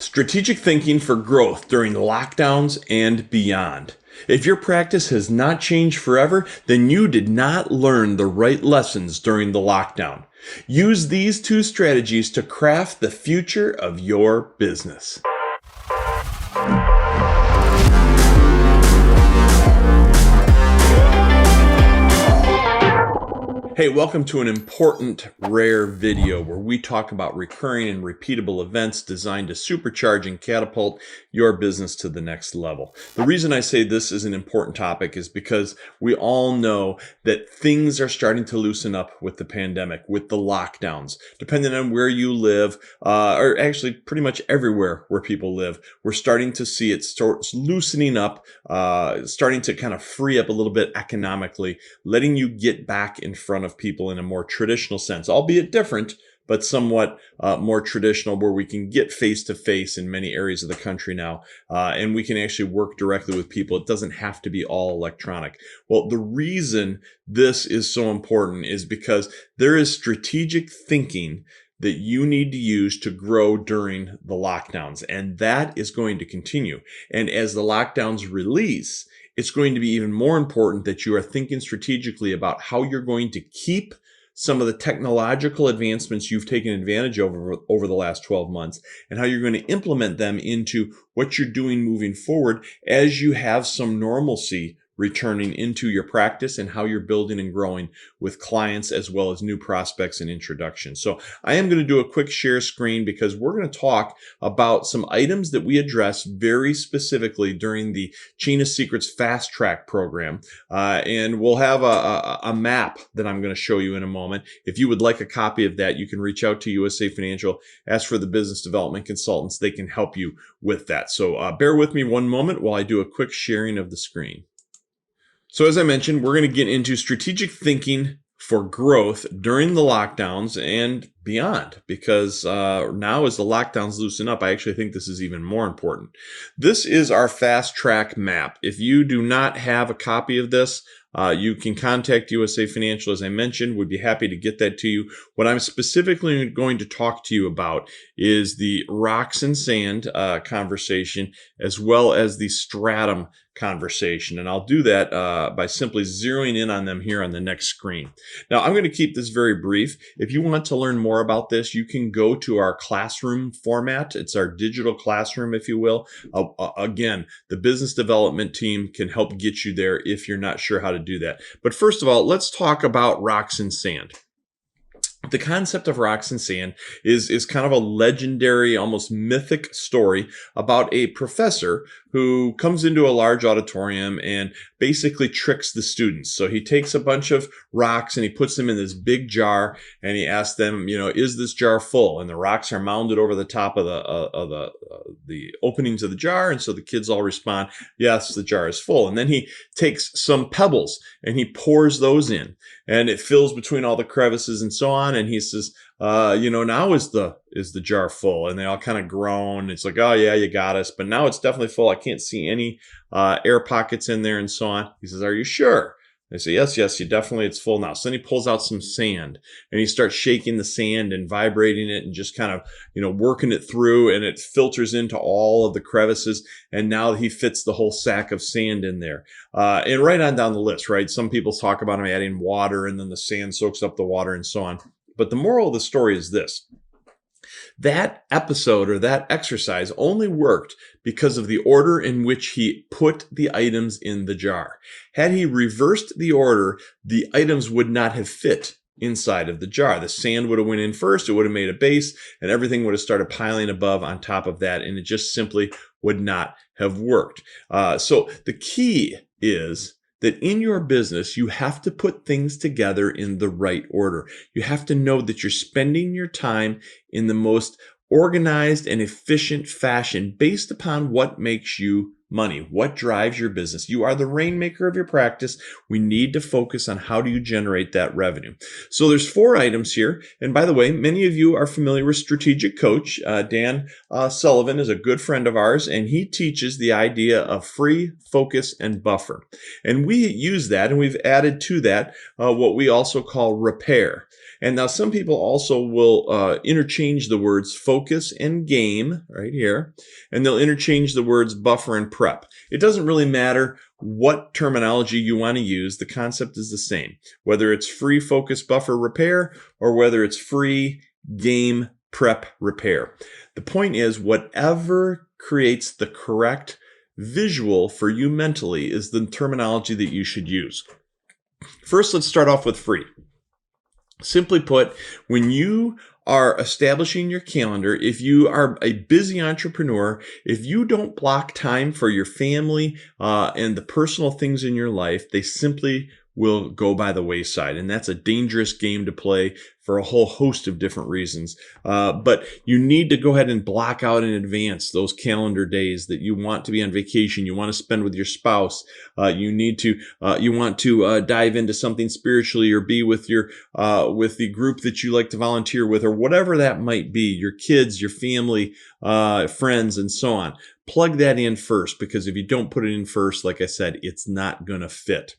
Strategic thinking for growth during the lockdowns and beyond. If your practice has not changed forever, then you did not learn the right lessons during the lockdown. Use these two strategies to craft the future of your business. Hey, welcome to an important, rare video where we talk about recurring and repeatable events designed to supercharge and catapult your business to the next level. The reason I say this is an important topic is because we all know that things are starting to loosen up with the pandemic, with the lockdowns. Depending on where you live, or actually pretty much everywhere where people live, we're starting to see it start loosening up, starting to kind of free up a little bit economically, letting you get back in front of people in a more traditional sense, albeit different, but somewhat more traditional, where we can get face to face in many areas of the country now, and we can actually work directly with people. It doesn't have to be all electronic. Well, the reason this is so important is because there is strategic thinking that you need to use to grow during the lockdowns, and that is going to continue. And as the lockdowns release, it's going to be even more important that you are thinking strategically about how you're going to keep some of the technological advancements you've taken advantage of over the last 12 months and how you're going to implement them into what you're doing moving forward as you have some normalcy returning into your practice and how you're building and growing with clients as well as new prospects and introductions. So I am going to do a quick share screen because we're going to talk about some items that we address very specifically during the China Secrets Fast Track program. And we'll have a map that I'm going to show you in a moment. If you would like a copy of that, you can reach out to USA Financial, ask for the business development consultants. They can help you with that. So bear with me one moment while I do a quick sharing of the screen. So as I mentioned, we're going to get into strategic thinking for growth during the lockdowns and beyond, because now as the lockdowns loosen up, I actually think this is even more important. This is our fast track map. If you do not have a copy of this, you can contact USA Financial, as I mentioned. We'd be happy to get that to you. What I'm specifically going to talk to you about is the rocks and sand conversation, as well as the stratum conversation. And I'll do that by simply zeroing in on them here on the next screen. Now, I'm going to keep this very brief. If you want to learn more about this, you can go to our classroom format. It's our digital classroom, if you will. Again, the business development team can help get you there if you're not sure how to do that. But first of all, let's talk about rocks and sand. The concept of rocks and sand is kind of a legendary, almost mythic story about a professor who comes into a large auditorium and basically tricks the students. So he takes a bunch of rocks and he puts them in this big jar and he asks them, is this jar full? And the rocks are mounded over the top of the openings of the jar. And so the kids all respond, yes, the jar is full. And then he takes some pebbles and he pours those in and it fills between all the crevices and so on. And he says, now is the jar full? And they all kind of groan. It's like, oh yeah, you got us. But now it's definitely full. I can't see any air pockets in there and so on. He says, are you sure? They say, yes, it's full now. So then he pulls out some sand and he starts shaking the sand and vibrating it and just kind of, working it through, and it filters into all of the crevices. And now he fits the whole sack of sand in there. And right on down the list, right? Some people talk about him adding water and then the sand soaks up the water and so on. But the moral of the story is this. That episode or that exercise only worked because of the order in which he put the items in the jar. Had he reversed the order, the items would not have fit inside of the jar. The sand would have went in first, it would have made a base, and everything would have started piling above on top of that, and it just simply would not have worked. So the key is that in your business, you have to put things together in the right order. You have to know that you're spending your time in the most organized and efficient fashion based upon what makes you money, what drives your business. You are the rainmaker of your practice. We need to focus on how do you generate that revenue. So there's 4 items here. And by the way, many of you are familiar with Strategic Coach. Dan Sullivan is a good friend of ours, and he teaches the idea of free, focus, and buffer. And we use that, and we've added to that what we also call repair. And now some people also will interchange the words focus and game right here, and they'll interchange the words buffer and prep. It doesn't really matter what terminology you want to use. The concept is the same, whether it's free, focus, buffer, repair, or whether it's free, game, prep, repair. The point is, whatever creates the correct visual for you mentally is the terminology that you should use. First, let's start off with free. Simply put, when you are establishing your calendar, if you are a busy entrepreneur, if you don't block time for your family and the personal things in your life, they simply will go by the wayside. And that's a dangerous game to play for a whole host of different reasons. But you need to go ahead and block out in advance those calendar days that you want to be on vacation, you want to spend with your spouse. You want to dive into something spiritually, or be with with the group that you like to volunteer with, or whatever that might be, your kids, your family, friends, and so on. Plug that in first, because if you don't put it in first, like I said, it's not going to fit.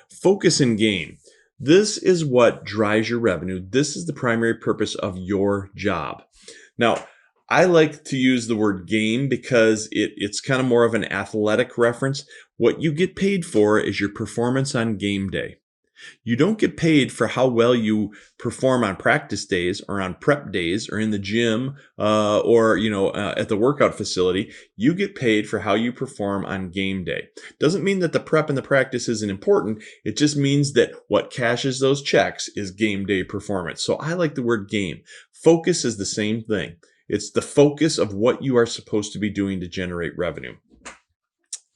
Focus and game. This is what drives your revenue. This is the primary purpose of your job. Now, I like to use the word game because it's kind of more of an athletic reference. What you get paid for is your performance on game day. You don't get paid for how well you perform on practice days or on prep days or in the gym or at the workout facility. You get paid for how you perform on game day. Doesn't mean that the prep and the practice isn't important. It just means that what cashes those checks is game day performance. So I like the word game. Focus is the same thing. It's the focus of what you are supposed to be doing to generate revenue.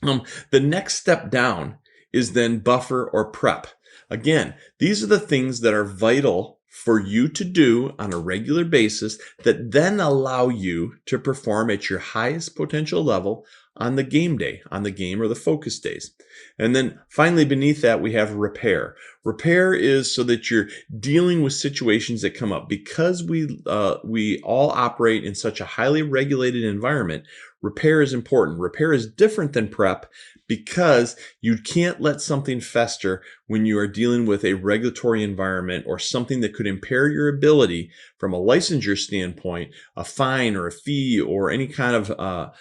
The next step down is then buffer or prep. Again, these are the things that are vital for you to do on a regular basis that then allow you to perform at your highest potential level on the game day, on the game or the focus days. And then finally beneath that, we have repair. Repair is so that you're dealing with situations that come up. Because we all operate in such a highly regulated environment, repair is important. Repair is different than prep because you can't let something fester when you are dealing with a regulatory environment or something that could impair your ability from a licensure standpoint, a fine or a fee or any kind of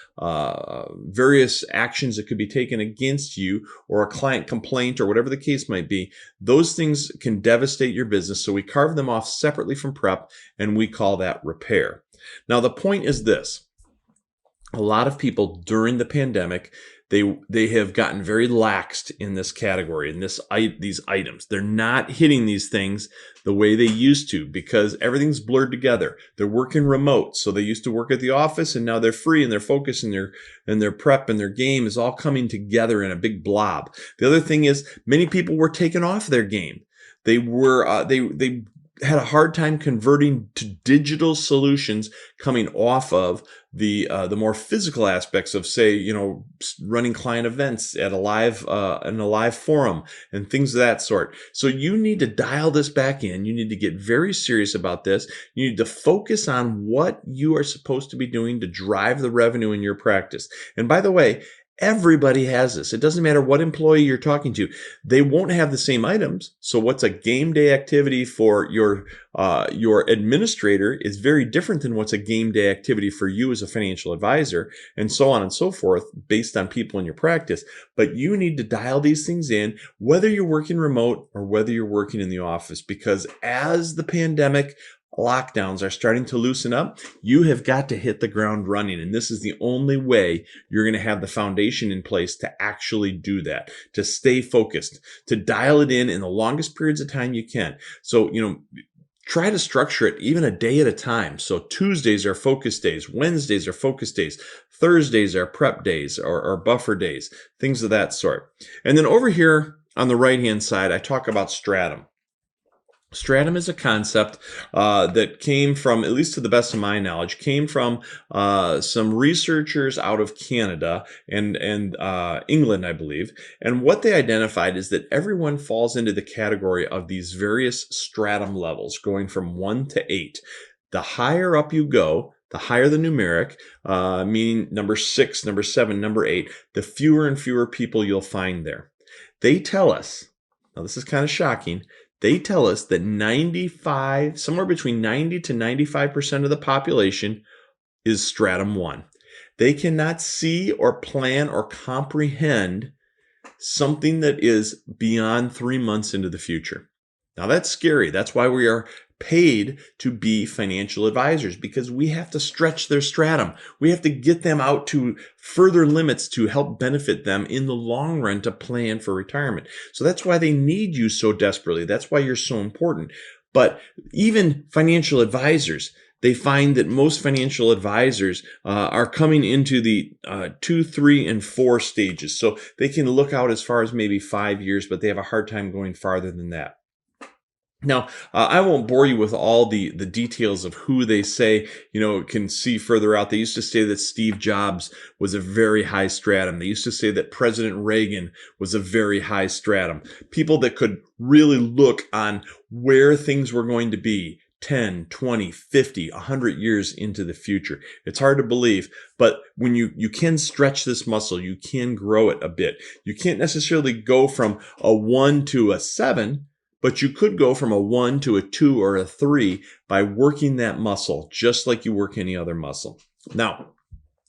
various actions that could be taken against you, or a client complaint or whatever the case might be. Those things can devastate your business. So we carve them off separately from prep, and we call that repair. Now, the point is this. A lot of people during the pandemic, they have gotten very laxed in this category, in these items. They're not hitting these things the way they used to because everything's blurred together. They're working remote, so they used to work at the office, and now they're free, and their focus and their prep and their game is all coming together in a big blob. The other thing is, many people were taken off their game. They were they had a hard time converting to digital solutions coming off of the more physical aspects of, say, running client events at in a live forum and things of that sort. So you need to dial this back in. You need to get very serious about this. You need to focus on what you are supposed to be doing to drive the revenue in your practice. And by the way, everybody has this. It doesn't matter what employee you're talking to. They won't have the same items. So what's a game day activity for your administrator is very different than what's a game day activity for you as a financial advisor, and so on and so forth, based on people in your practice. But you need to dial these things in, whether you're working remote or whether you're working in the office, because as the pandemic lockdowns are starting to loosen up, you have got to hit the ground running. And this is the only way you're going to have the foundation in place to actually do that, to stay focused, to dial it in the longest periods of time you can. So, try to structure it even a day at a time. So Tuesdays are focus days, Wednesdays are focus days, Thursdays are prep days or buffer days, things of that sort. And then over here on the right-hand side, I talk about stratum. Stratum is a concept that came from, at least to the best of my knowledge, came from some researchers out of Canada and England, I believe. And what they identified is that everyone falls into the category of these various stratum levels, going from 1 to 8. The higher up you go, the higher the numeric, meaning number 6, number 7, number 8, the fewer and fewer people you'll find there. They tell us, now this is kind of shocking, They tell us that somewhere between 90 to 95% of the population is stratum 1. They cannot see or plan or comprehend something that is beyond 3 months into the future. Now that's scary. That's why we are paid to be financial advisors, because we have to stretch their stratum. We have to get them out to further limits to help benefit them in the long run to plan for retirement. So that's why they need you so desperately. That's why you're so important. But even financial advisors, they find that most financial advisors are coming into the 2, 3, and 4 stages. So they can look out as far as maybe 5 years, but they have a hard time going farther than that. Now, I won't bore you with all the details of who they say, can see further out. They used to say that Steve Jobs was a very high stratum. They used to say that President Reagan was a very high stratum. People that could really look on where things were going to be 10, 20, 50, 100 years into the future. It's hard to believe, but when you can stretch this muscle, you can grow it a bit. You can't necessarily go from a 1 to a 7, but you could go from a 1 to a 2 or a 3 by working that muscle, just like you work any other muscle. Now,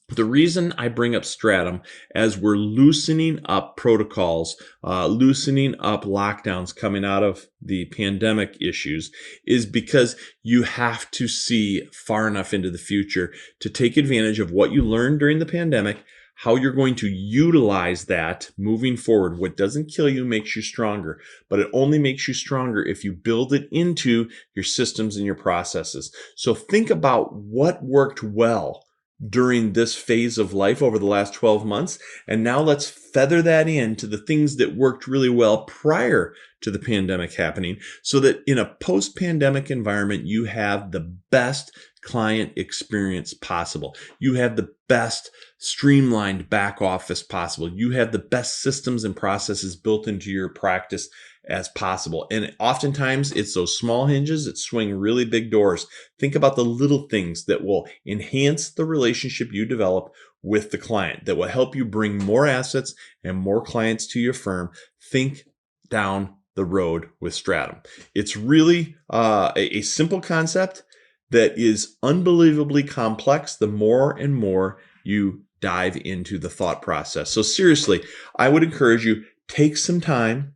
the reason I bring up stratum as we're loosening up protocols, loosening up lockdowns coming out of the pandemic issues, is because you have to see far enough into the future to take advantage of what you learned during the pandemic, how you're going to utilize that moving forward. What doesn't kill you makes you stronger, but it only makes you stronger if you build it into your systems and your processes. So think about what worked well during this phase of life over the last 12 months. And now let's feather that into the things that worked really well prior to the pandemic happening, so that in a post-pandemic environment, you have the best client experience possible. You have the best streamlined back office possible. You have the best systems and processes built into your practice as possible. And oftentimes it's those small hinges that swing really big doors. Think about the little things that will enhance the relationship you develop with the client, that will help you bring more assets and more clients to your firm. Think down the road with stratum. It's really a simple concept that is unbelievably complex the more and more you dive into the thought process. So seriously, I would encourage you, take some time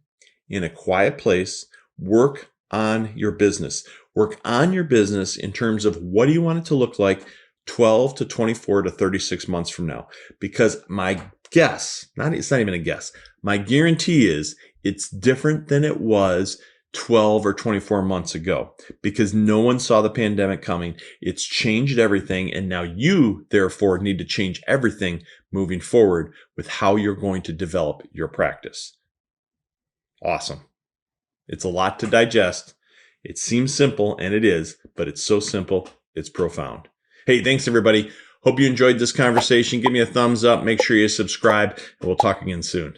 in a quiet place, work on your business. Work on your business in terms of what do you want it to look like 12 to 24 to 36 months from now. Because my guess, it's not even a guess, my guarantee is it's different than it was 12 or 24 months ago, because no one saw the pandemic coming. It's changed everything. And now you, therefore, need to change everything moving forward with how you're going to develop your practice. Awesome. It's a lot to digest. It seems simple, and it is, but it's so simple, it's profound. Hey, thanks everybody. Hope you enjoyed this conversation. Give me a thumbs up. Make sure you subscribe, and we'll talk again soon.